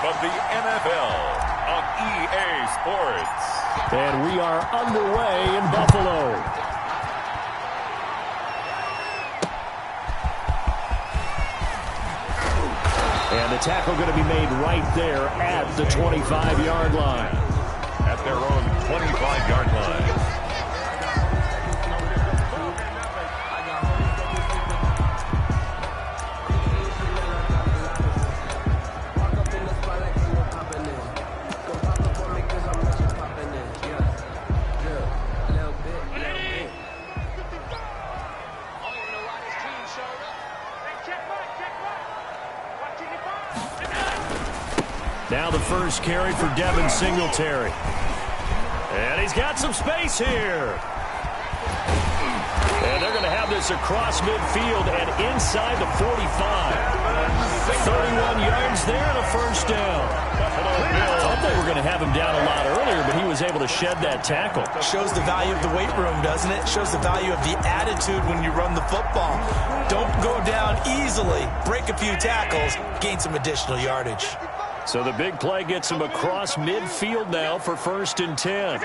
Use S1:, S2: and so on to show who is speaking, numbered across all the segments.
S1: from the NFL on EA Sports.
S2: And we are underway in Buffalo. And the tackle going to be made right there at the 25-yard line.
S1: At their own 25-yard line.
S2: Now the first carry for Devin Singletary. And he's got some space here. And they're going to have this across midfield and inside the 45. 31 yards there and a first down. I thought they were going to have him down a lot earlier, but he was able to shed that tackle.
S3: Shows the value of the weight room, doesn't it? Shows the value of the attitude when you run the football. Don't go down easily. Break a few tackles. Gain some additional yardage.
S2: So the big play gets him across midfield now for 1st and 10.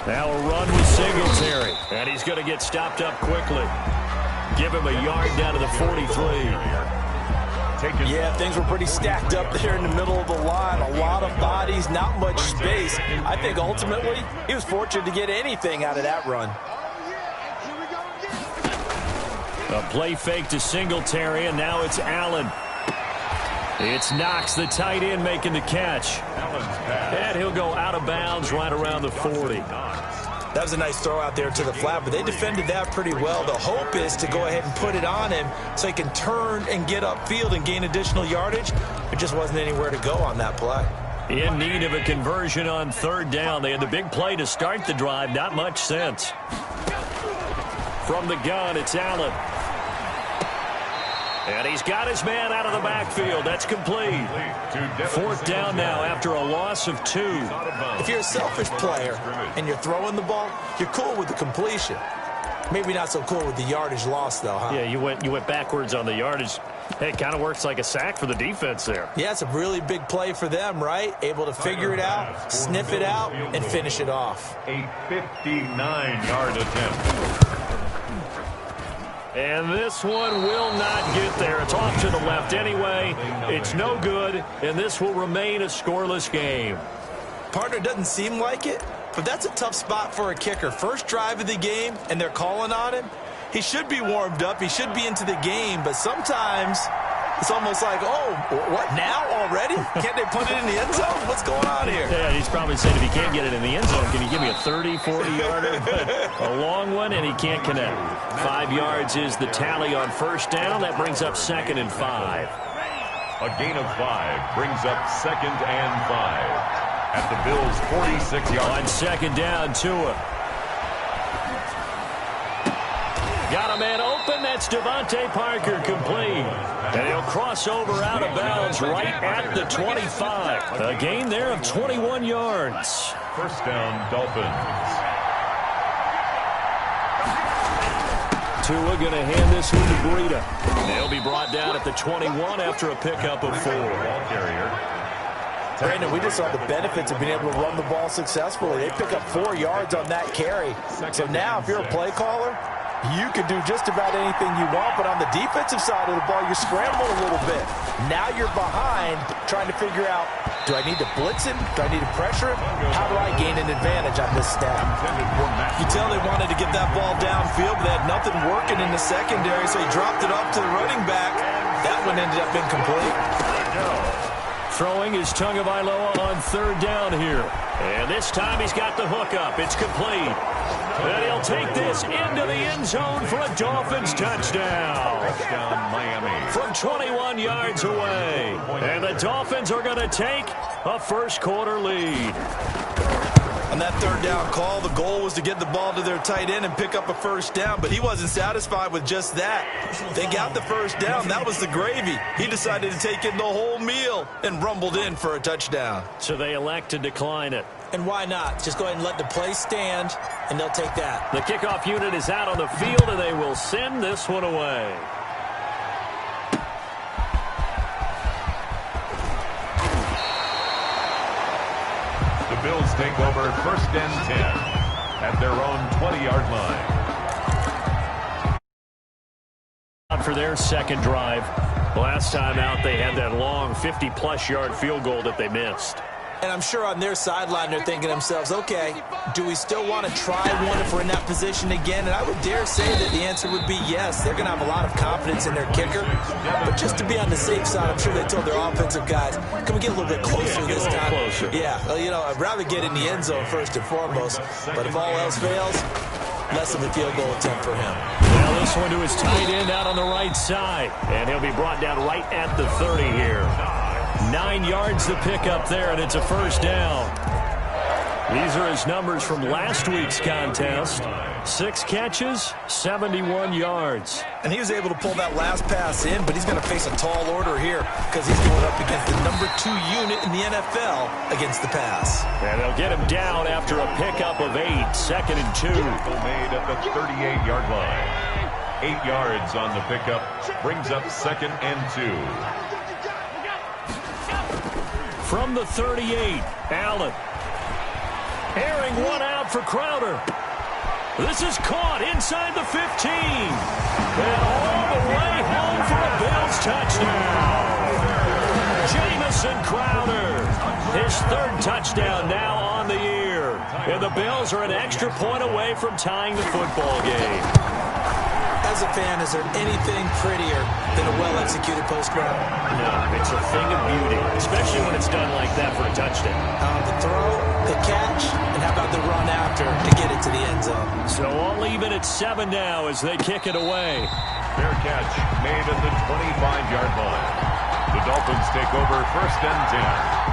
S2: Now a run with Singletary. And he's going to get stopped up quickly. Give him a yard down to the 43.
S3: Yeah, things were pretty stacked up there in the middle of the line. A lot of bodies, not much space. I think ultimately he was fortunate to get anything out of that run.
S2: A play fake to Singletary, and now it's Allen. It's Knox, the tight end, making the catch. And he'll go out of bounds right around the 40.
S3: That was a nice throw out there to the flat, but they defended that pretty well. The hope is to go ahead and put it on him so he can turn and get upfield and gain additional yardage. There just wasn't anywhere to go on that play.
S2: In need of a conversion on 3rd down. They had the big play to start the drive. Not much sense. From the gun, it's Allen. And he's got his man out of the backfield. That's complete. 4th down now after a loss of 2.
S3: If you're a selfish player and you're throwing the ball, you're cool with the completion. Maybe not so cool with the yardage loss, though, huh?
S2: Yeah, you went backwards on the yardage. Hey, it kind of works like a sack for the defense there.
S3: Yeah, it's a really big play for them, right? Able to figure it out, sniff it out, and finish it off.
S1: A 59-yard attempt.
S2: And this one will not get there. It's off to the left anyway. It's no good, and this will remain a scoreless game.
S3: Partner, doesn't seem like it, but that's a tough spot for a kicker. First drive of the game, and they're calling on him. He should be warmed up. He should be into the game, but sometimes it's almost like, oh, what, now already? Can't they put it in the end zone? What's going on here?
S2: Yeah, he's probably saying if he can't get it in the end zone, can you give me a 30, 40-yarder? A long one, and he can't connect. 5 yards is the tally on 1st down. That brings up 2nd and 5.
S1: A gain of 5 brings up 2nd and 5. At the Bills' 46 yards.
S2: On 2nd down, Tua. Got a man open. That's Devontae Parker, complete. And he'll cross over out of bounds right at the 25. A gain there of 21 yards.
S1: 1st down, Dolphins.
S2: Tua going to hand this one to Breida. They'll be brought down at the 21 after a pickup of 4.
S1: Ball carrier.
S3: Brandon, we just saw the benefits of being able to run the ball successfully. They pick up 4 yards on that carry. So now if you're a play caller, you can do just about anything you want, but on the defensive side of the ball, you scramble a little bit. Now you're behind trying to figure out, do I need to blitz him? Do I need to pressure him? How do I gain an advantage on this snap? You tell they wanted to get that ball downfield, but they had nothing working in the secondary, so he dropped it off to the running back. That one ended up incomplete.
S2: Throwing is Tagovailoa on 3rd down here. And this time he's got the hook up. It's complete. And he'll take this into the end zone for a Dolphins touchdown.
S1: Touchdown, Miami.
S2: From 21 yards away. And the Dolphins are going to take a 1st quarter lead.
S3: On that 3rd down call, the goal was to get the ball to their tight end and pick up a 1st down, but he wasn't satisfied with just that. They got the 1st down. That was the gravy. He decided to take in the whole meal and rumbled in for a touchdown.
S2: So they elect to decline it.
S3: And why not? Just go ahead and let the play stand, and they'll take that.
S2: The kickoff unit is out on the field, and they will send this one away.
S1: Dolphins take over 1st and 10 at their own 20-yard line.
S2: For their second drive. Last time out, they had that long 50-plus yard field goal that they missed.
S3: And I'm sure on their sideline they're thinking to themselves, okay, do we still want to try one if we're in that position again? And I would dare say that the answer would be yes. They're going to have a lot of confidence in their kicker. But just to be on the safe side, I'm sure they told their offensive guys, can we get a little bit closer this time?
S2: Closer.
S3: Yeah, well, you know, I'd rather get in the end zone first and foremost. But if all else fails, less of a field goal attempt for him.
S2: Now this one to his tight end out on the right side. And he'll be brought down right at the 30 here. 9 yards to pick up there, and it's a first down. These are his numbers from last week's contest. 6 catches, 71 yards.
S3: And he was able to pull that last pass in, but he's going to face a tall order here because he's going up against the number 2 unit in the NFL against the pass.
S2: And they'll get him down after a pickup of 8, 2nd and 2.
S1: Made at the 38-yard line. 8 yards on the pickup brings up 2nd and 2.
S2: From the 38, Allen. Airing one out for Crowder. This is caught inside the 15. And all the way home for a Bills touchdown. Jamison Crowder. His 3rd touchdown now on the year. And the Bills are an extra point away from tying the football game.
S3: As a fan, is there anything prettier than a well-executed post route?
S2: No, it's a thing of beauty, especially when it's done like that for a touchdown.
S3: The throw, the catch, and how about the run after to get it to the end zone?
S2: So all even at 7 now as they kick it away.
S1: Fair catch made at the 25-yard line. The Dolphins take over 1st and 10.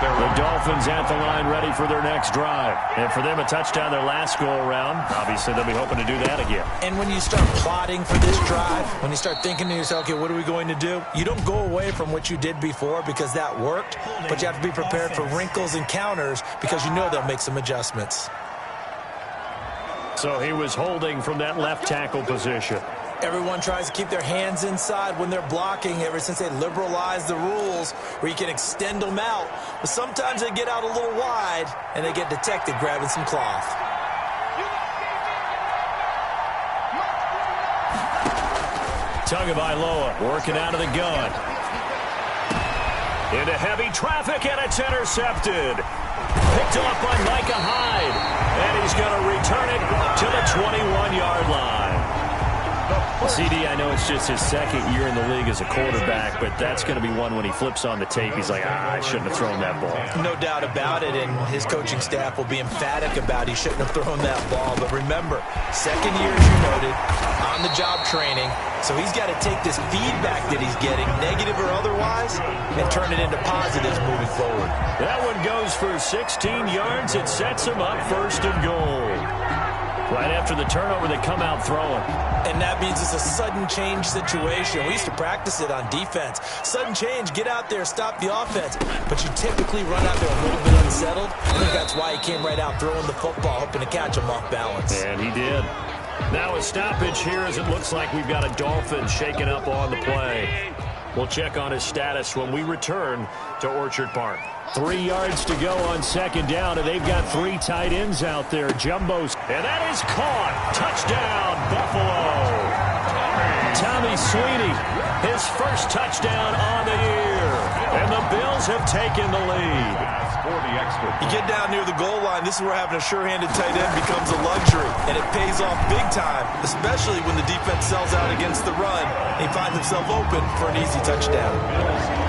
S2: The Dolphins at the line ready for their next drive. And for them, a touchdown their last go-around. Obviously, they'll be hoping to do that again.
S3: And when you start plotting for this drive, when you start thinking to yourself, okay, what are we going to do? You don't go away from what you did before because that worked, but you have to be prepared for wrinkles and counters because you know they'll make some adjustments.
S2: So he was holding from that left tackle position.
S3: Everyone tries to keep their hands inside when they're blocking ever since they liberalized the rules where you can extend them out. But sometimes they get out a little wide and they get detected grabbing some cloth.
S2: Tagovailoa working out of the gun. Into heavy traffic, and it's intercepted. Picked off by Micah Hyde. And he's going to return it to the 21-yard line. CD, I know it's just his 2nd year in the league as a quarterback, but that's going to be one when he flips on the tape. He's like, I shouldn't have thrown that ball.
S3: No doubt about it, and his coaching staff will be emphatic about he shouldn't have thrown that ball. But remember, 2nd year, as you noted, on-the-job training, so he's got to take this feedback that he's getting, negative or otherwise, and turn it into positives moving forward.
S2: That one goes for 16 yards. It sets him up 1st and goal. Right after the turnover, they come out throwing.
S3: And that means it's a sudden change situation. We used to practice it on defense. Sudden change, get out there, stop the offense. But you typically run out there a little bit unsettled. I think that's why he came right out throwing the football, hoping to catch him off balance.
S2: And he did. Now a stoppage here as it looks like we've got a Dolphin shaken up on the play. We'll check on his status when we return to Orchard Park. 3 yards to go on 2nd down, and they've got 3 tight ends out there. Jumbos. And that is caught. Touchdown, Buffalo. Tommy Sweeney, his 1st touchdown on the year. And the Bills have taken the lead.
S3: You get down near the goal line, this is where having a sure-handed tight end becomes a luxury. And it pays off big time, especially when the defense sells out against the run. He finds himself open for an easy touchdown.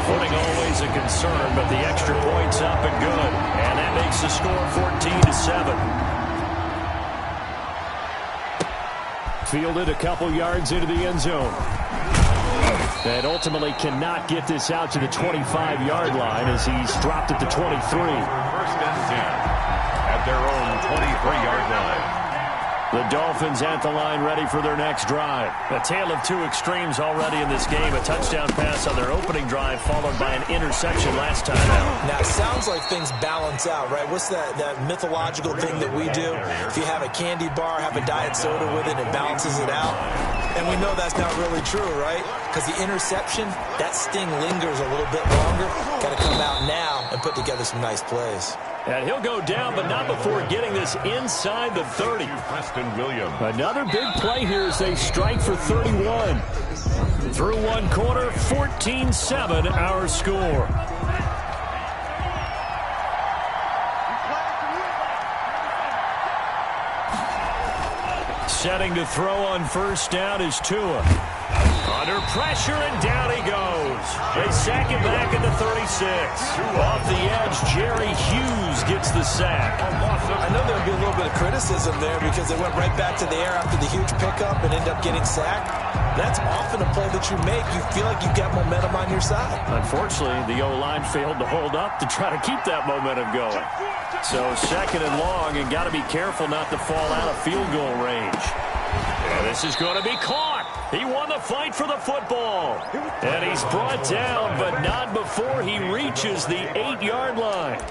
S2: Footing always a concern, but the extra point's up and good. And that makes the score 14-7. Fielded a couple yards into the end zone. And ultimately cannot get this out to the 25-yard line as he's dropped at the 23.
S1: 1st and 10 at their own 23-yard line.
S2: The Dolphins at the line ready for their next drive. A tale of 2 extremes already in this game. A touchdown pass on their opening drive followed by an interception last time out.
S3: Now, it sounds like things balance out, right? What's that mythological thing that we do? If you have a candy bar, have a diet soda with it, it balances it out. And we know that's not really true, right? Because the interception, that sting lingers a little bit longer. Got to come out now and put together some nice plays.
S2: And he'll go down, but not before getting this inside the 30. Another big play here as they strike for 31. Through one quarter, 14-7 our score. Setting to throw on first down is Tua. Under pressure, and down he goes. They sack him back at the 36. Off the edge, Jerry Hughes gets the sack.
S3: I know there'll be a little bit of criticism there because they went right back to the air after the huge pickup and ended up getting sacked. That's often a play that you make. You feel like you've got momentum on your side.
S2: Unfortunately, the O-line failed to hold up to try to keep that momentum going. So second and long, and got to be careful not to fall out of field goal range. And this is going to be caught. He won the fight for the football. And he's brought down, but not before he reaches the 8-yard line.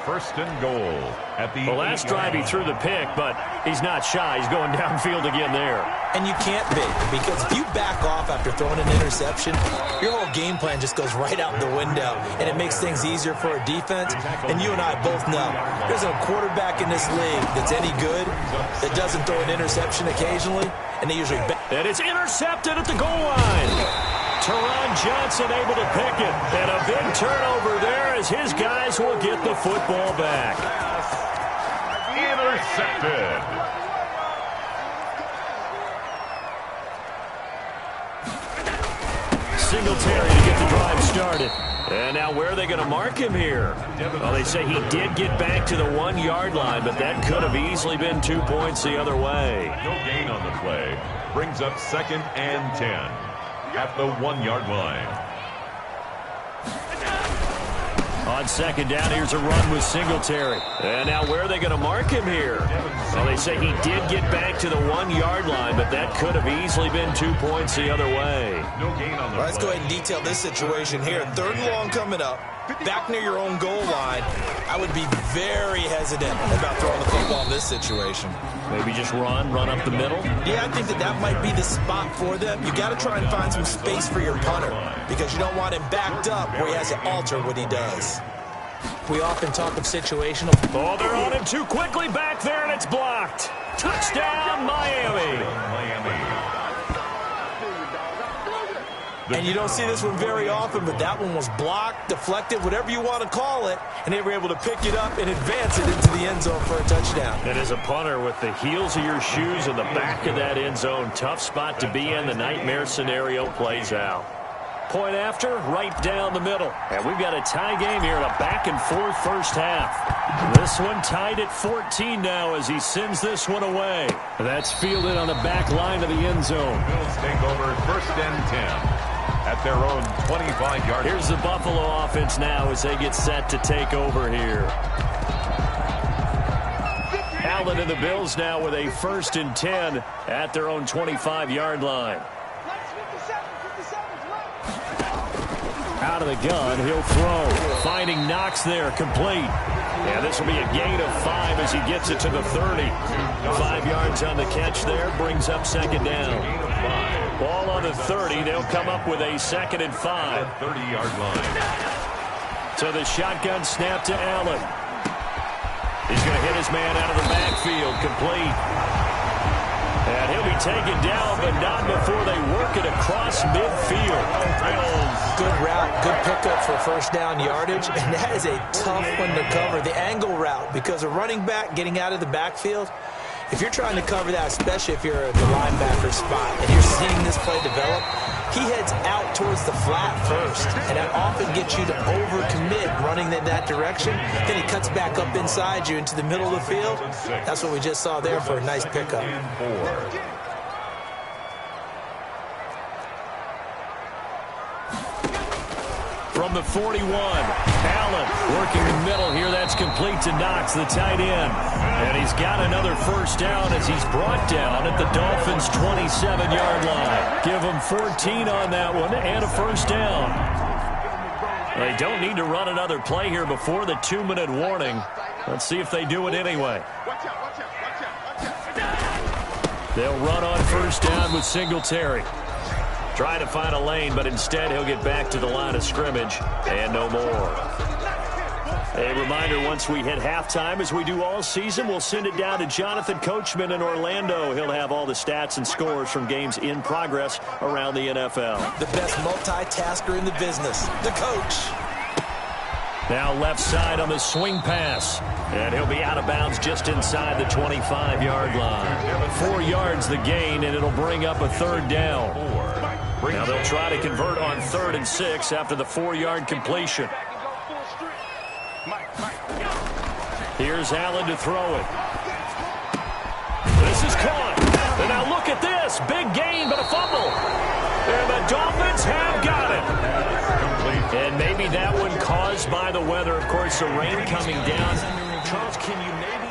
S1: First and goal at the
S2: last drive he threw the pick, but he's not shy. He's going downfield again there.
S3: And you can't be, because if you back off after throwing an interception, your whole game plan just goes right out the window, and it makes things easier for a defense. And you and I both know there's a quarterback in this league that's any good that doesn't throw an interception occasionally, and they usually
S2: and it's intercepted at the goal line. Teron Johnson able to pick it, and a big turnover there as his guys will get the football back.
S1: Intercepted.
S2: Singletary to get the drive started. And now where are they going to mark him here? Well, they say he did get back to the 1-yard line, but that could have easily been 2 points the other way.
S1: No gain on the play. Brings up 2nd and 10 at the 1-yard line.
S2: On second down, here's a run with Singletary. And now where are they going to mark him here? Well, they say he did get back to the 1-yard line, but that could have easily been 2 points the other way.
S1: No gain on the play.
S3: Let's go ahead and detail this situation here. 3rd and long coming up. Back near your own goal line. I would be very hesitant about throwing the football in this situation.
S2: Maybe just run up the middle?
S3: Yeah, I think that might be the spot for them. You got to try and find some space for your punter because you don't want him backed up where he has to alter what he does. We often talk of situational.
S2: Oh, they're on him too quickly back there, and it's blocked. Touchdown, Miami.
S3: And you don't see this one very often, but that one was blocked, deflected, whatever you want to call it, and they were able to pick it up and advance it into the end zone for a touchdown.
S2: And as a punter, with the heels of your shoes in the back of that end zone, tough spot to be in. The nightmare scenario plays out. Point after, right down the middle. And we've got a tie game here in a back-and-forth first half. This one tied at 14 now as he sends this one away. That's fielded on the back line of the end zone.
S1: Bills take over 1st and 10. At their own 25-yard.
S2: Here's the Buffalo offense now as they get set to take over here. Allen and the Bills now with a 1st and 10 at their own 25-yard line. Out of the gun, he'll throw. Finding Knox there, complete. And this will be a gain of 5 as he gets it to the 30. 5 yards on the catch there, brings up 2nd down. Ball on the 30. They'll come up with a 2nd and 5.
S1: 30-yard line.
S2: So the shotgun snap to Allen. He's going to hit his man out of the backfield, complete. And he'll be taken down, but not before they work it across midfield.
S3: Good route, good pickup for 1st down yardage, and that is a tough one to cover. The angle route, because a running back getting out of the backfield, if you're trying to cover that, especially if you're at the linebacker spot, and you're seeing this play develop, he heads out towards the flat first, and that often gets you to overcommit running in that direction. Then he cuts back up inside you into the middle of the field. That's what we just saw there for a nice pickup.
S2: From the 41, Allen working the middle here. That's complete to Knox, the tight end. And he's got another 1st down as he's brought down at the Dolphins' 27-yard line. Give him 14 on that one and a 1st down. They don't need to run another play here before the 2-minute warning. Let's see if they do it anyway. They'll run on 1st down with Singletary. Trying to find a lane, but instead he'll get back to the line of scrimmage and no more. A reminder, once we hit halftime, as we do all season, we'll send it down to Jonathan Coachman in Orlando. He'll have all the stats and scores from games in progress around the NFL.
S3: The best multitasker in the business, the coach.
S2: Now left side on the swing pass. And he'll be out of bounds just inside the 25-yard line. 4 yards the gain, and it'll bring up a third down. Now they'll try to convert on 3rd and 6 after the 4-yard completion. Here's Allen to throw it. This is caught. And now look at this. Big gain, but a fumble. And the Dolphins have got it. And maybe that one caused by the weather. Of course, the rain coming down. Charles, can you maybe...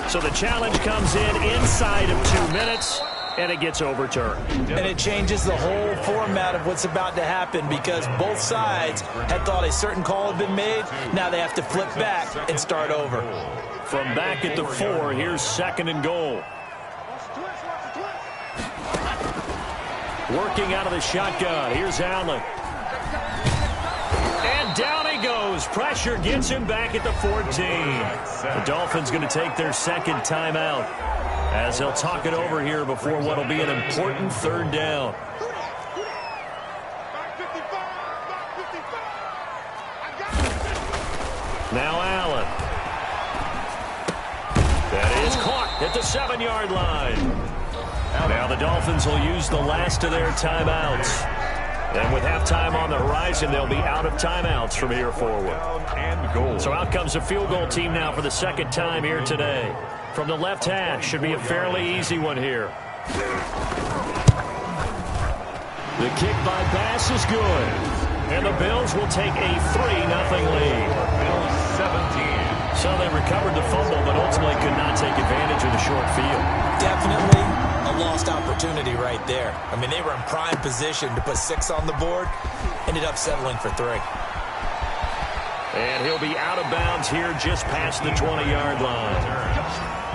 S2: So the challenge comes in inside of 2 minutes, and it gets overturned.
S3: And it changes the whole format of what's about to happen because both sides had thought a certain call had been made. Now they have to flip back and start over.
S2: From back at the 4, here's 2nd and goal. Working out of the shotgun. Here's Allen. And down he goes. Pressure gets him back at the 14. The Dolphins going to take their 2nd timeout as they'll talk it over here before what will be an important 3rd down. Now Allen. That is caught at the 7-yard line. Now the Dolphins will use the last of their timeouts. And with halftime on the horizon, they'll be out of timeouts from here forward. So out comes the field goal team now for the 2nd time here today. From the left hash, should be a fairly easy one here. The kick by Bass is good. And the Bills will take a 3-0 lead.
S1: Bills 17.
S2: So they recovered the fumble, but ultimately could not take advantage of the short field.
S3: Definitely a lost opportunity right there. I mean, they were in prime position to put 6 on the board. Ended up settling for 3.
S2: And he'll be out of bounds here just past the 20-yard line.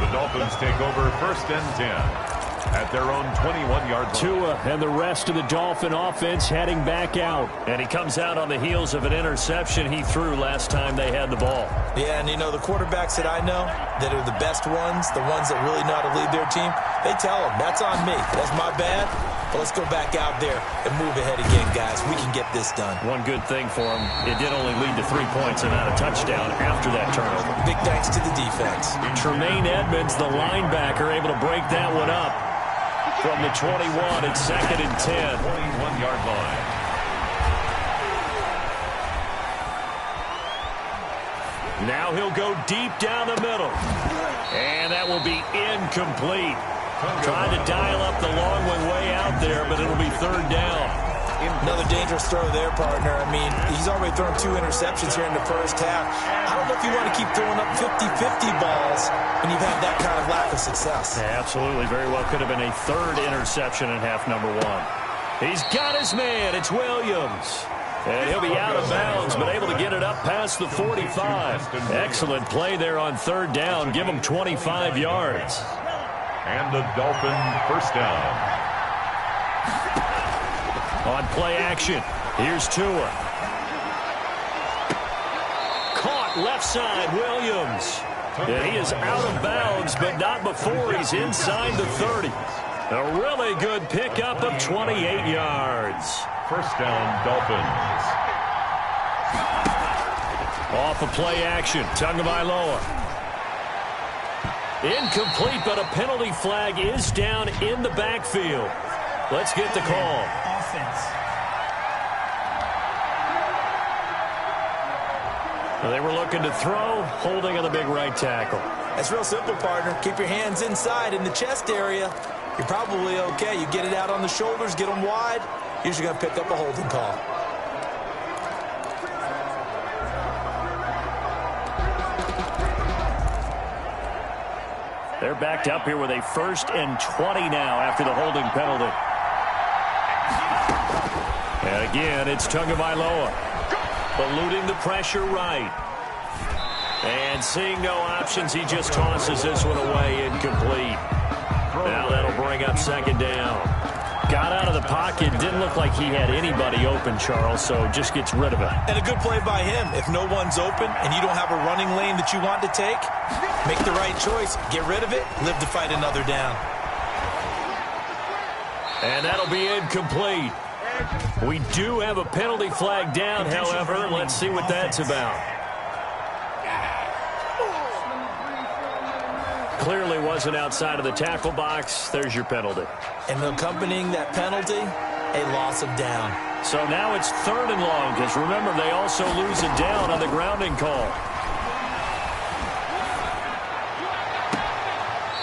S1: The Dolphins take over 1st and 10 at their own 21-yard line.
S2: Tua and the rest of the Dolphin offense heading back out. And he comes out on the heels of an interception he threw last time they had the ball.
S3: Yeah, and you know, the quarterbacks that I know that are the best ones, the ones that really know how to lead their team, they tell them, that's on me. That's my bad. But let's go back out there and move ahead again, guys. We can get this done.
S2: One good thing for him, it did only lead to 3 points and not a touchdown after that turnover.
S3: Big thanks to the defense.
S2: Tremaine Edmonds, the linebacker, able to break that one up from the 21 at 2nd and 10.
S1: 21-yard line.
S2: Now he'll go deep down the middle. And that will be incomplete. Trying to dial up the long one way out there, but it'll be 3rd down.
S3: Another dangerous throw there, partner. I mean, he's already thrown 2 interceptions here in the first half. I don't know if you want to keep throwing up 50-50 balls when you've had that kind of lack of success.
S2: Yeah, absolutely. Very well could have been a 3rd interception in half number 1. He's got his man. It's Williams. And he'll be out of bounds, but able to get it up past the 45. Excellent play there on 3rd down. Give him 25 yards.
S1: And the Dolphin 1st down.
S2: On play action, here's Tua. Caught left side, Williams. And he is out of bounds, but not before he's inside the 30. A really good pickup of 28 yards.
S1: 1st down, Dolphins.
S2: Off of play action, Tagovailoa. Incomplete, but a penalty flag is down in the backfield. Let's get the call. They were looking to throw, holding on the big right tackle.
S3: That's real simple, partner. Keep your hands inside in the chest area. You're probably okay. You get it out on the shoulders, get them wide. Usually going to pick up a holding call.
S2: They're backed up here with a 1st and 20 now after the holding penalty. And again, it's Tagovailoa. Eluding the pressure right. And seeing no options, he just tosses this one away incomplete. Now that'll bring up second down. Got out of the pocket. Didn't look like he had anybody open, Charles, so just gets rid of it.
S3: And a good play by him. If no one's open and you don't have a running lane that you want to take, make the right choice. Get rid of it. Live to fight another down.
S2: And that'll be incomplete. We do have a penalty flag down, however. Let's see what that's about. Clearly wasn't outside of the tackle box. There's your penalty.
S3: And accompanying that penalty, a loss of down.
S2: So now it's 3rd and long, because remember, they also lose it down on the grounding call.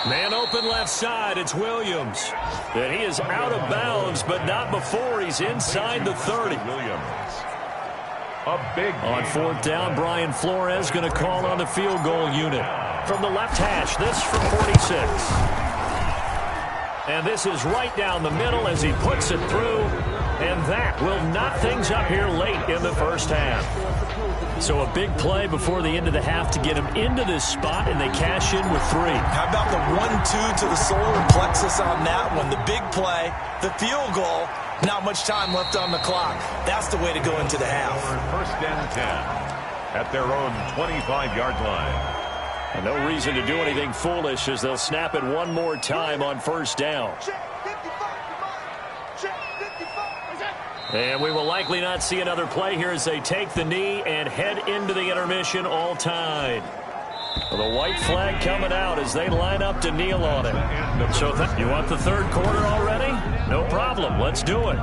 S2: Man open left side, it's Williams. And he is out of bounds, but not before he's inside the 30.
S1: Williams. A big
S2: On 4th down, Brian Flores going to call on the field goal unit. From the left hash, this from 46. And this is right down the middle as he puts it through. And that will knot things up here late in the first half. So a big play before the end of the half to get him into this spot, and they cash in with 3.
S3: How about the 1-2 to the solar plexus on that one? The big play, the field goal, not much time left on the clock. That's the way to go into the half.
S1: 1st and 10 at their own 25-yard line.
S2: And no reason to do anything foolish as they'll snap it one more time on 1st down. And we will likely not see another play here as they take the knee and head into the intermission all tied. Well, the white flag coming out as they line up to kneel on it. So you want the 3rd quarter already? No problem. Let's do it.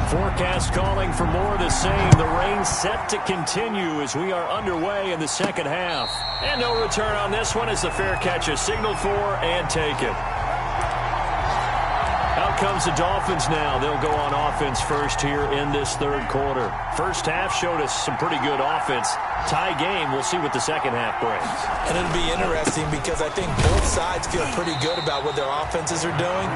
S2: Forecast calling for more of the same. The rain set to continue as we are underway in the 2nd half. And no return on this one as the fair catch is signaled for and taken. Out comes the Dolphins now. They'll go on offense first here in this 3rd quarter. First half showed us some pretty good offense. Tie game. We'll see what the 2nd half brings.
S3: And it'll be interesting because I think both sides feel pretty good about what their offenses are doing.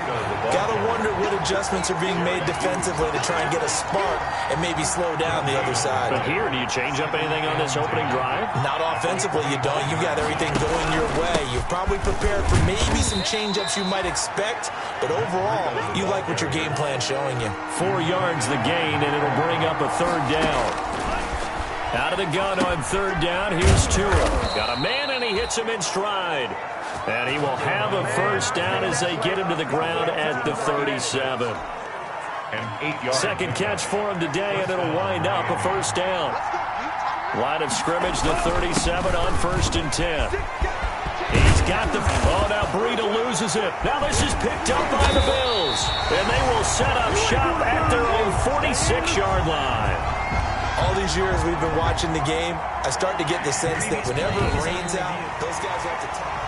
S3: Got to wonder what adjustments are being made defensively to try and get a spark and maybe slow down the other side.
S2: But here, do you change up anything on this opening drive?
S3: Not offensively, you don't. You've got everything going your way. You've probably prepared for maybe some change-ups you might expect, but overall, you like what your game plan's showing you.
S2: 4 yards the gain, and it'll bring up a 3rd down. Out of the gun on 3rd down, here's Tua. Got a man, and he hits him in stride. And he will have a 1st down as they get him to the ground at the 37.
S1: And 8 yards.
S2: 2nd catch for him today, and it'll wind up a 1st down. Line of scrimmage, the 37 on 1st and 10. He's got the... Oh, now Breida loses it. Now this is picked up by the Bills. And they will set up shop at their own 46-yard line.
S3: All these years we've been watching the game, I start to get the sense that whenever it rains out, those guys are at the top.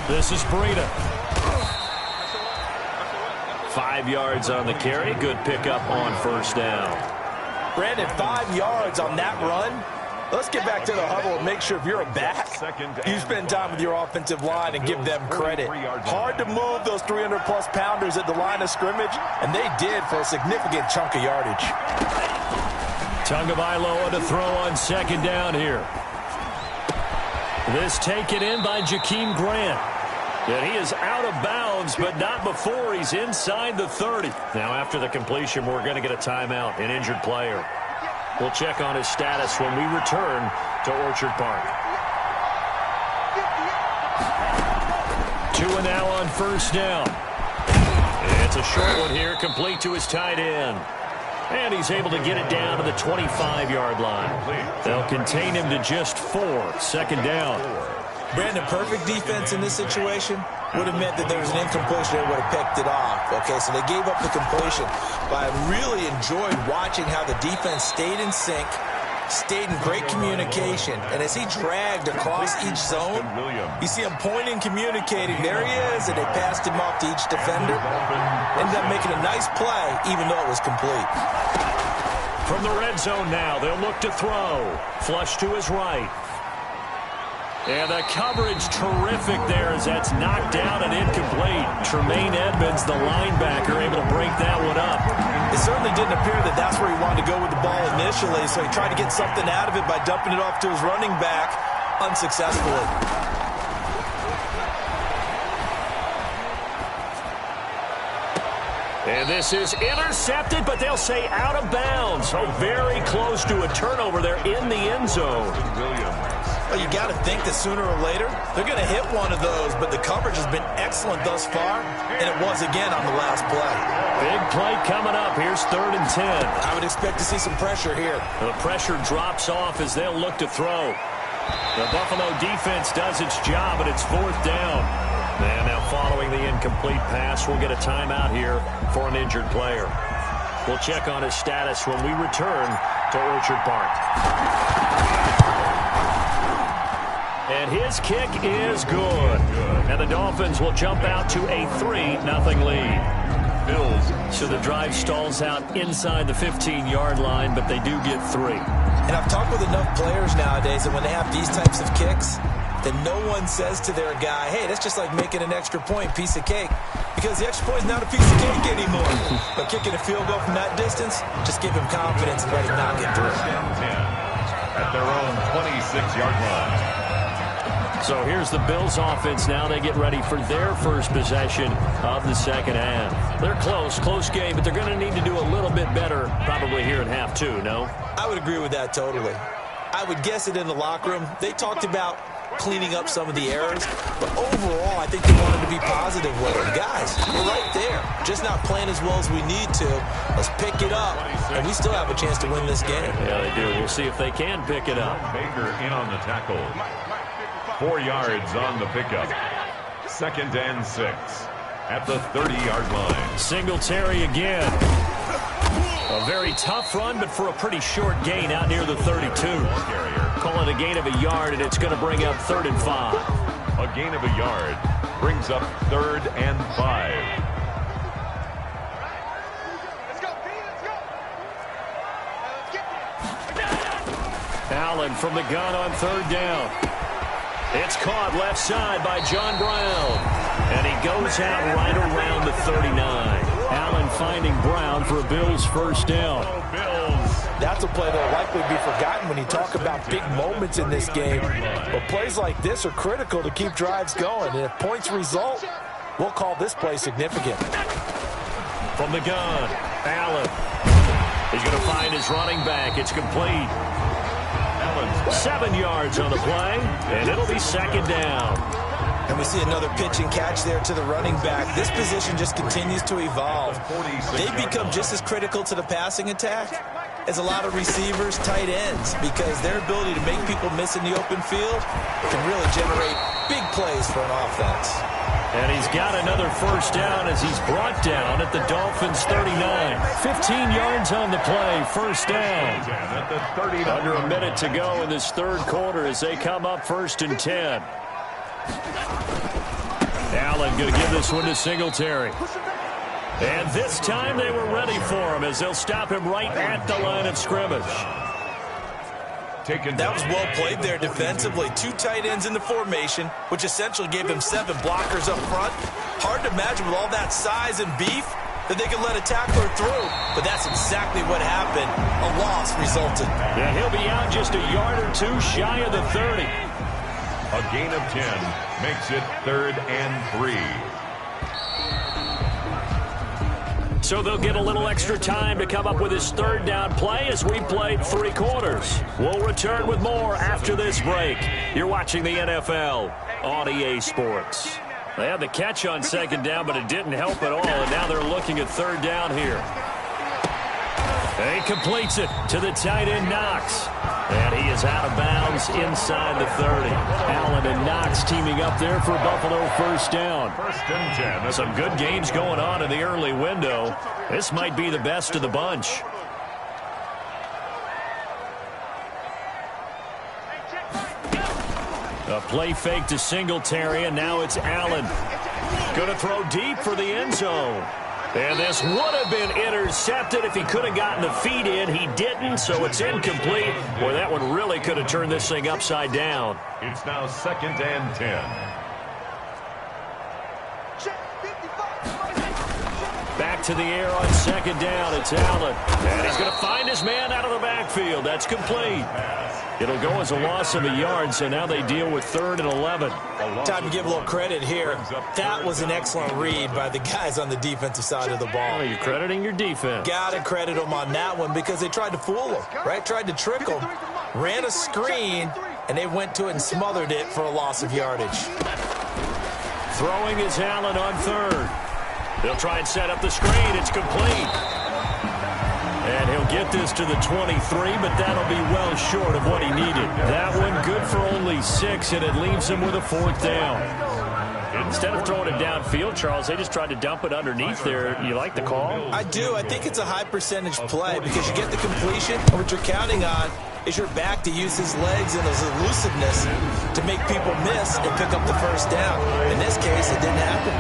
S2: This is Breida. 5 yards on the carry. Good pickup on 1st down.
S3: Brandon, 5 yards on that run. Let's get back to the huddle and make sure if you're a back, you spend time with your offensive line and give them credit. Hard to move those 300-plus pounders at the line of scrimmage, and they did for a significant chunk of yardage.
S2: Tagovailoa to throw on 2nd down here. This taken in by Jakeem Grant. And he is out of bounds, but not before he's inside the 30. Now after the completion, we're going to get a timeout, an injured player. We'll check on his status when we return to Orchard Park. Tua now on 1st down. It's a short one here, complete to his tight end. And he's able to get it down to the 25-yard line. They'll contain him to just 4. 2nd down.
S3: Brandon, perfect defense in this situation would have meant that there was an incompletion that would have picked it off. Okay, so they gave up the completion. But I really enjoyed watching how the defense stayed in sync, stayed in great communication. And as he dragged across each zone, you see him pointing, communicating. There he is, and they passed him off to each defender. Ended up making a nice play, even though it was complete.
S2: From the red zone now, they'll look to throw. Flush to his right. And the coverage terrific there as that's knocked down and incomplete. Tremaine Edmonds, the linebacker, able to break that one up.
S3: certainly didn't appear that that's where he wanted to go with the ball initially, so he tried to get something out of it by dumping it off to his running back unsuccessfully.
S2: And this is intercepted, but they'll say out of bounds. So very close to a turnover there in the end zone.
S3: Well, you got to think that sooner or later they're going to hit one of those, but the coverage has been excellent thus far, and it was again on the last play.
S2: Big play coming up. Here's 3rd and 10.
S3: I would expect to see some pressure here.
S2: The pressure drops off as they'll look to throw. The Buffalo defense does its job, but it's 4th down. And now following the incomplete pass, we'll get a timeout here for an injured player. We'll check on his status when we return to Orchard Park. And his kick is good. And the Dolphins will jump out to a 3-0 lead. So the drive stalls out inside the 15-yard line, but they do get 3.
S3: And I've talked with enough players nowadays that when they have these types of kicks, then no one says to their guy, hey, that's just like making an extra point, piece of cake. Because the extra point is not a piece of cake anymore. But kicking a field goal from that distance, just give him confidence and let him knock it through.
S1: At their own 26-yard line.
S2: So here's the Bills offense now. They get ready for their first possession of the second half. They're close game, but they're going to need to do a little bit better probably here in half 2, no?
S3: I would agree with that totally. I would guess it in the locker room. They talked about cleaning up some of the errors, but overall, I think they wanted to be positive with it. Guys, we're right there. Just not playing as well as we need to. Let's pick it up, and we still have a chance to win this game.
S2: Yeah, they do. We'll see if they can pick it up.
S1: Baker in on the tackle. 4 yards on the pickup. 2nd and 6 at the 30-yard line.
S2: Singletary again. A very tough run, but for a pretty short gain out near the 32. Call it a gain of a yard, and it's going to bring up 3rd and 5.
S1: A gain of a yard brings up 3rd and 5.
S2: Allen from the gun on 3rd down. It's caught left side by John Brown. And he goes out right around the 39. Allen finding Brown for a Bills first down.
S3: That's a play that will likely be forgotten when you talk about big moments in this game. But plays like this are critical to keep drives going. And if points result, we'll call this play significant.
S2: From the gun, Allen. He's going to find his running back. It's complete. 7 yards on the play, and it'll be 2nd down.
S3: And we see another pitch and catch there to the running back. This position just continues to evolve. They become just as critical to the passing attack as a lot of receivers, tight ends, because their ability to make people miss in the open field can really generate big plays for an offense.
S2: And he's got another first down as he's brought down at the Dolphins' 39. 15 yards on the play, first down. Under a minute to go in this 3rd quarter as they come up 1st and 10. Allen going to give this one to Singletary. And this time they were ready for him as they'll stop him right at the line of scrimmage.
S3: That was well played there defensively. 2 tight ends in the formation, which essentially gave them 7 blockers up front. Hard to imagine with all that size and beef that they could let a tackler through. But that's exactly what happened. A loss resulted.
S2: Yeah, he'll be out just a yard or 2 shy of the 30.
S1: A gain of 10 makes it 3rd and 3.
S2: So they'll get a little extra time to come up with his 3rd down play as we played 3 quarters. We'll return with more after this break. You're watching the NFL on EA Sports. They had the catch on 2nd down, but it didn't help at all, and now they're looking at 3rd down here. And he completes it to the tight end, Knox. And he is out of bounds inside the 30. Allen and Knox teaming up there for Buffalo first down.
S1: 1st and 10.
S2: Some good games going on in the early window. This might be the best of the bunch. A play fake to Singletary, and now it's Allen. Going to throw deep for the end zone. And this would have been intercepted if he could have gotten the feet in. He didn't, so it's incomplete. Boy, that one really could have turned this thing upside down.
S1: It's now 2nd and 10.
S2: Back to the air on second down. It's Allen. And he's going to find his man out of the backfield. That's complete. It'll go as a loss of a yard, so now they deal with 3rd and 11.
S3: Time to give a little credit here. That was an excellent read by the guys on the defensive side of the ball.
S2: Oh, you're crediting your defense.
S3: Got to credit them on that one because they tried to fool them, right? Tried to trick them. Ran a screen, and they went to it and smothered it for a loss of yardage.
S2: Throwing is Allen on 3rd. They'll try and set up the screen. It's complete. And he'll get this to the 23, but that'll be well short of what he needed. That one good for only 6, and it leaves him with a 4th down. Instead of throwing it downfield, Charles, they just tried to dump it underneath there. You like the call?
S3: I do. I think it's a high percentage play because you get the completion, and what you're counting on is your back to use his legs and his elusiveness to make people miss and pick up the 1st down. In this case, it didn't happen.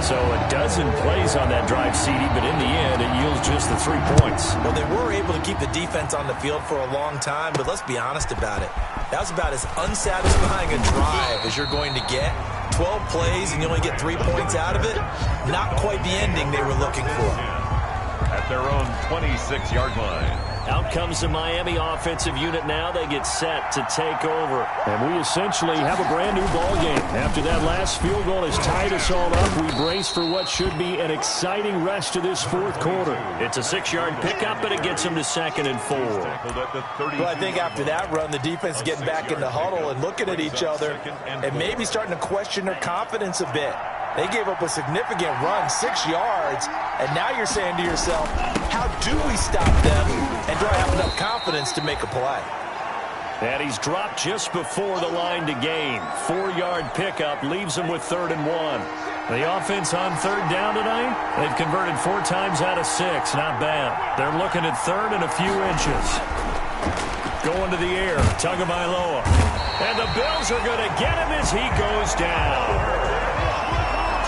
S2: So a dozen plays on that drive, CD, but in the end, it yields just the 3 points.
S3: Well, they were able to keep the defense on the field for a long time, but let's be honest about it. That was about as unsatisfying a drive as you're going to get. 12 plays and you only get 3 points out of it. Not quite the ending they were looking for.
S1: At their own 26-yard line.
S2: Out comes the Miami offensive unit now. They get set to take over. And we essentially have a brand-new ball game. After that last field goal has tied us all up, we brace for what should be an exciting rest of this 4th quarter. It's a 6-yard pickup, but it gets them to 2nd and 4.
S3: Well, I think after that run, the defense is getting back in the huddle and looking at each other and maybe starting to question their confidence a bit. They gave up a significant run, 6 yards, and now you're saying to yourself, how do we stop them, and do I have enough confidence to make a play?
S2: And he's dropped just before the line to gain. 4-yard pickup leaves him with 3rd and 1. The offense on 3rd down tonight, they've converted 4 times out of 6. Not bad. They're looking at 3rd and a few inches. Going to the air, Tagovailoa. And the Bills are going to get him as he goes down.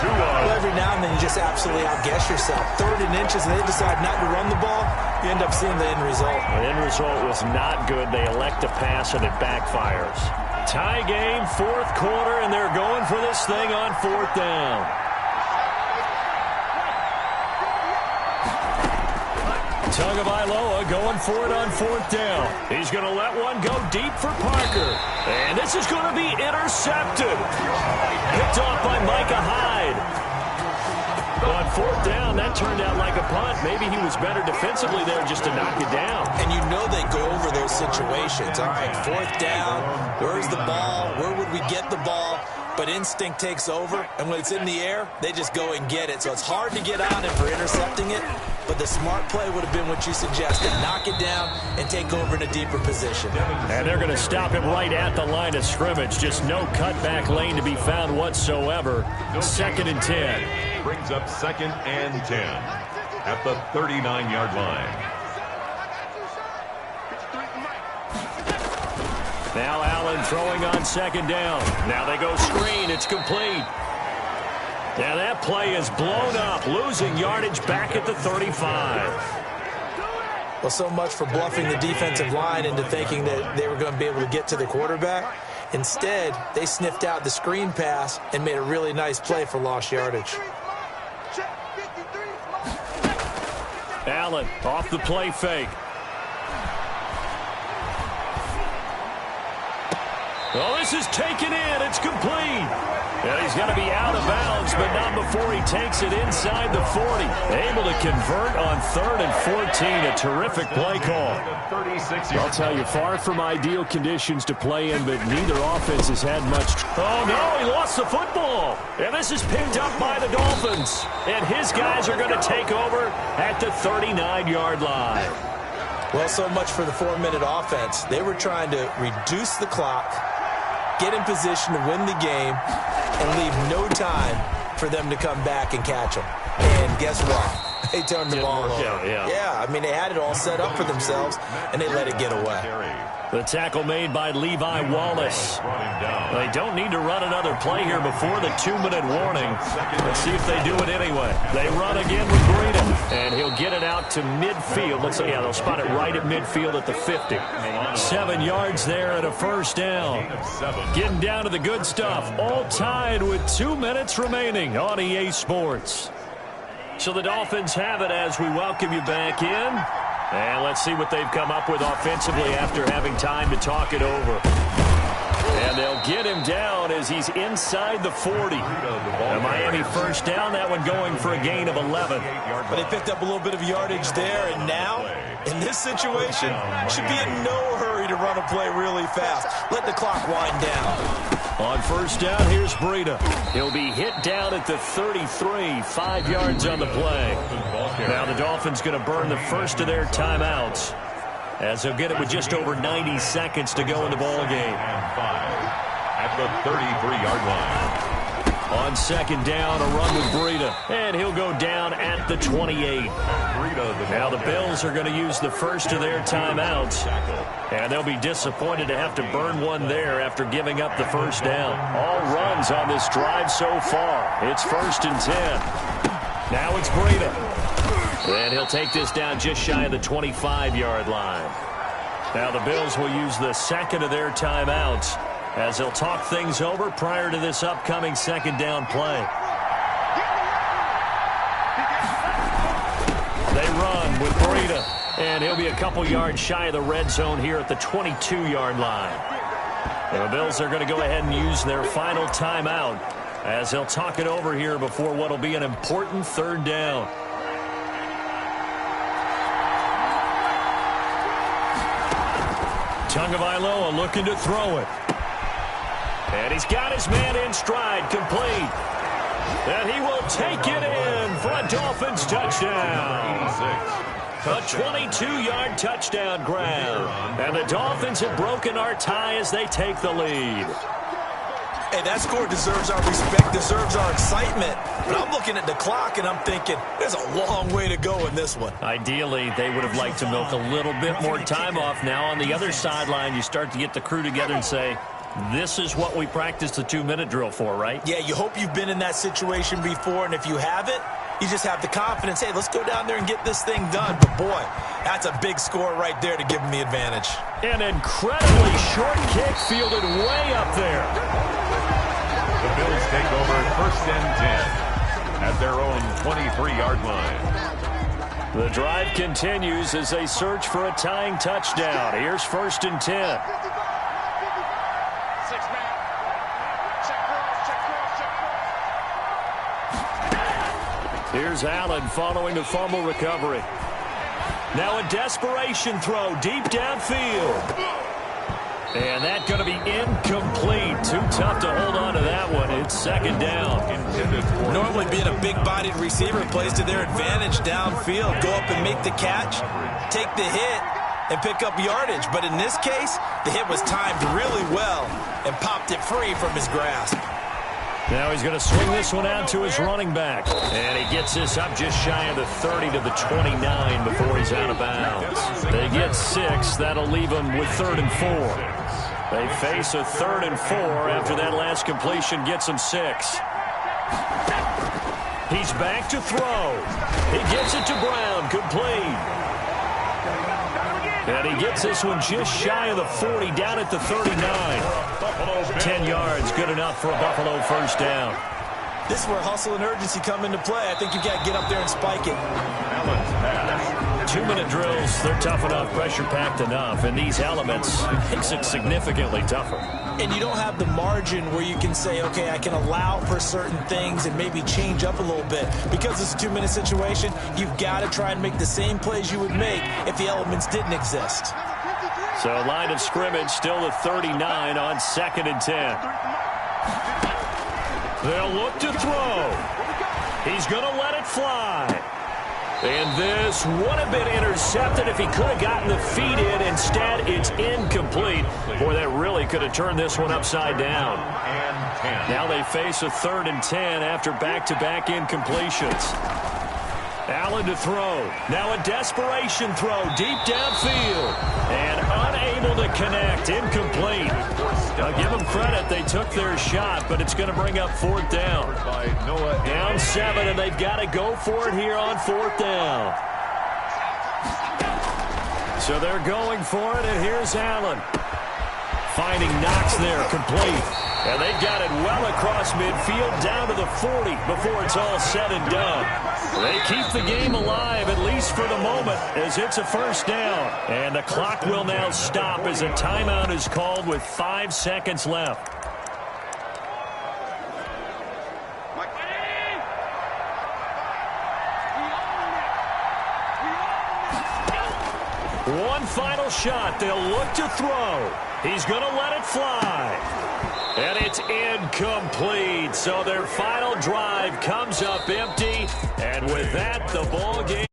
S3: Well, every now and then you just absolutely outguess yourself. 3rd and inches, and they decide not to run the ball. You end up seeing the end result.
S2: The end result was not good. They elect to pass, and it backfires. Tie game, 4th quarter, and they're going for this thing on 4th down. Tagovailoa going for it on 4th down. He's going to let one go deep for Parker. And this is going to be intercepted. Picked off by Micah Hyde. On 4th down, that turned out like a punt. Maybe he was better defensively there just to knock it down.
S3: And you know they go over those situations. All right, 4th down, where's the ball? Where would we get the ball? But instinct takes over, and when it's in the air, they just go and get it. So it's hard to get on it for intercepting it, but the smart play would have been what you suggested. Knock it down and take over in a deeper position.
S2: And they're going to stop him right at the line of scrimmage. Just no cutback lane to be found whatsoever. 2nd and 10.
S1: Brings up 2nd and 10 at the 39-yard line.
S2: Now Allen throwing on 2nd down. Now they go screen. It's complete. Now that play is blown up, losing yardage back at the 35.
S3: Well, so much for bluffing the defensive line into thinking that they were going to be able to get to the quarterback. Instead, they sniffed out the screen pass and made a really nice play for lost yardage.
S2: Allen off the play fake. Well, this is taken in. It's complete. And he's going to be out of bounds, but not before he takes it inside the 40. Able to convert on 3rd and 14. A terrific play call. I'll tell you, far from ideal conditions to play in, but neither offense has had much. Oh, no, he lost the football. And this is picked up by the Dolphins. And his guys are going to take over at the 39-yard line.
S3: Well, so much for the 4-minute offense. They were trying to reduce the clock, get in position to win the game, and leave no time for them to come back and catch them. And guess what? They turned the ball over. Yeah, I mean, they had it all set up for themselves, and they let it get away.
S2: The tackle made by Levi Wallace. They don't need to run another play here before the 2-minute warning. Let's see if they do it anyway. They run again with Breeden, and he'll get it out to midfield. Let's see, yeah, they'll spot it right at midfield at the 50. 7 yards there and a 1st down. Getting down to the good stuff. All tied with 2 minutes remaining on EA Sports. So the Dolphins have it as we welcome you back in. And let's see what they've come up with offensively after having time to talk it over. And they'll get him down as he's inside the 40. And Miami first down, that one going for a gain of 11.
S3: But they picked up a little bit of yardage there, and now, in this situation, should be in no hurry to run a play really fast. Let the clock wind down.
S2: On first down, here's Breida. He'll be hit down at the 33, 5 yards on the play. Now the Dolphins going to burn the first of their timeouts, as they'll get it with just over 90 seconds to go in the ball game.
S1: At the 33-yard line.
S2: On second down, a run with Breida, and he'll go down at the 28. Now the Bills are going to use the first of their timeouts, and they'll be disappointed to have to burn one there after giving up the first down. All runs on this drive so far. It's 1st and 10. Now it's Breida. And he'll take this down just shy of the 25-yard line. Now the Bills will use the second of their timeouts as they'll talk things over prior to this upcoming second down play. They run with Breida, and he'll be a couple yards shy of the red zone here at the 22-yard line. And the Bills are going to go ahead and use their final timeout as they'll talk it over here before what will be an important third down. Tagovailoa looking to throw it. And he's got his man in stride, complete. And he will take it in for a Dolphins touchdown. A 22-yard touchdown grab. And the Dolphins have broken our tie as they take the lead.
S3: Hey, that score deserves our respect, deserves our excitement. But I'm looking at the clock, and I'm thinking, there's a long way to go in this one.
S2: Ideally, they would have liked to milk a little bit more time off. Now, on the other sideline, you start to get the crew together and say, this is what we practiced the 2-minute drill for, right?
S3: Yeah, you hope you've been in that situation before, and if you haven't, you just have the confidence, hey, let's go down there and get this thing done. But, boy, that's a big score right there to give them the advantage.
S2: An incredibly short kick fielded way up there.
S1: The Bills take over 1st and 10 at their own 23-yard line.
S2: The drive continues as they search for a tying touchdown. Here's 1st and 10. Here's Allen following the fumble recovery. Now a desperation throw deep downfield. And that's going to be incomplete. Too tough to hold on to that one. It's 2nd down.
S3: Normally being a big-bodied receiver plays to their advantage downfield. Go up and make the catch, take the hit, and pick up yardage. But in this case, the hit was timed really well and popped it free from his grasp.
S2: Now he's going to swing this one out to his running back. And he gets this up just shy of the 30 to the 29 before he's out of bounds. They get 6. That'll leave them with 3rd and 4. They face a 3rd and 4 after that last completion gets them 6. He's back to throw. He gets it to Brown, complete. And he gets this one just shy of the 40, down at the 39. 10 yards, good enough for a Buffalo first down.
S3: This is where hustle and urgency come into play. I think you've got to get up there and spike it.
S2: 2-minute drills, they're tough enough, pressure-packed enough, and these elements makes it significantly tougher.
S3: And you don't have the margin where you can say, okay, I can allow for certain things and maybe change up a little bit. Because it's a 2-minute situation, you've got to try and make the same plays you would make if the elements didn't exist.
S2: So line of scrimmage still the 39 on 2nd and 10. They'll look to throw. He's going to let it fly. And this would have been intercepted if he could have gotten the feet in. Instead, it's incomplete. Boy, that really could have turned this one upside down. Now they face a 3rd and 10 after back-to-back incompletions. Allen to throw. Now a desperation throw deep downfield. And unable to connect. Incomplete. I'll give them credit. They took their shot, but it's going to bring up 4th down. Down 7, and they've got to go for it here on 4th down. So they're going for it, and here's Allen. Finding Knox there, complete. And they got it well across midfield down to the 40 before it's all said and done. They keep the game alive, at least for the moment, as it's a first down. And the clock will now stop as a timeout is called with 5 seconds left. One final shot. They'll look to throw. He's going to let it fly. And it's incomplete. So their final drive comes up empty. And with that, the ball game